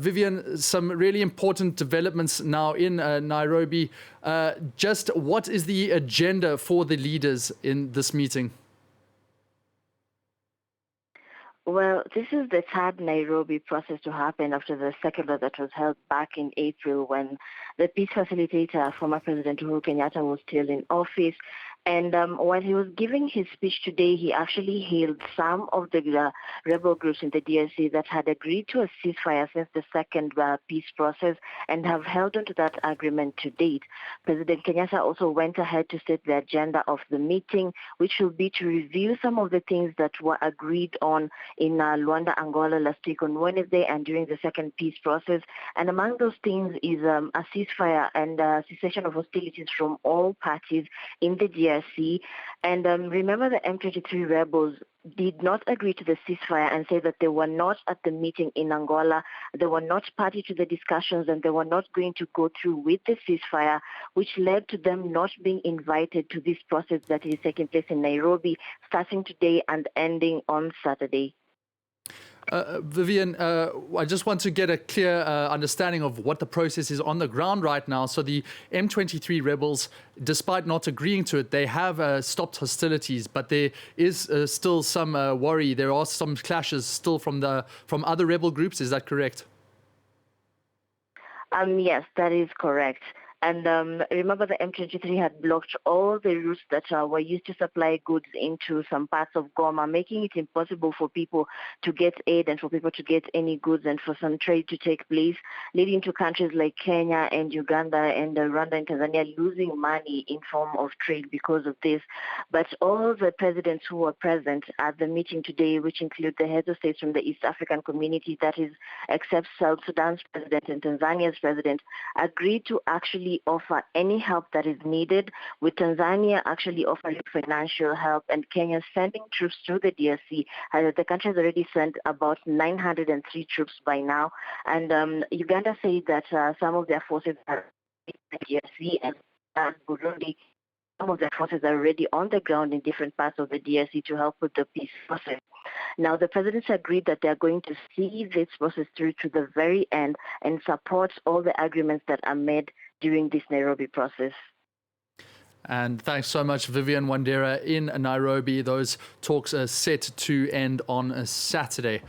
Vivianne, some really important developments now in Nairobi. Just what is the agenda for the leaders in this meeting? Well, this is the third Nairobi process to happen after the second one that was held back in April when the peace facilitator, former President Uhuru Kenyatta, was still in office. And while he was giving his speech today, he actually hailed some of the rebel groups in the DRC that had agreed to a ceasefire since the second peace process and have held on to that agreement to date. President Kenyatta also went ahead to state the agenda of the meeting, which will be to review some of the things that were agreed on in Luanda, Angola last week on Wednesday and during the second peace process. And among those things is a ceasefire and cessation of hostilities from all parties in the DRC. And remember, the M23 rebels did not agree to the ceasefire and say that they were not at the meeting in Angola, they were not party to the discussions, and they were not going to go through with the ceasefire, which led to them not being invited to this process that is taking place in Nairobi, starting today and ending on Saturday. Vivianne, I just want to get a clear understanding of what the process is on the ground right now. So the M23 rebels, despite not agreeing to it, they have stopped hostilities, but there is still some worry. There are some clashes still from other rebel groups. Is that correct? Yes, that is correct. And remember, the M23 had blocked all the routes that were used to supply goods into some parts of Goma, making it impossible for people to get aid and for people to get any goods and for some trade to take place, leading to countries like Kenya and Uganda and Rwanda and Tanzania losing money in form of trade because of this. But all the presidents who were present at the meeting today, which include the heads of states from the East African community, that is, except South Sudan's president and Tanzania's president, agreed to actually offer any help that is needed, with Tanzania actually offering financial help and Kenya sending troops to the DRC. The country has already sent about 903 troops by now. And Uganda said that some of their forces are in the DRC, and Burundi, some of their forces are already on the ground in different parts of the DRC to help with the peace process. Now, the presidents agreed that they are going to see this process through to the very end and support all the agreements that are made during this Nairobi process. And thanks so much, Vivianne Wandera in Nairobi. Those talks are set to end on a Saturday.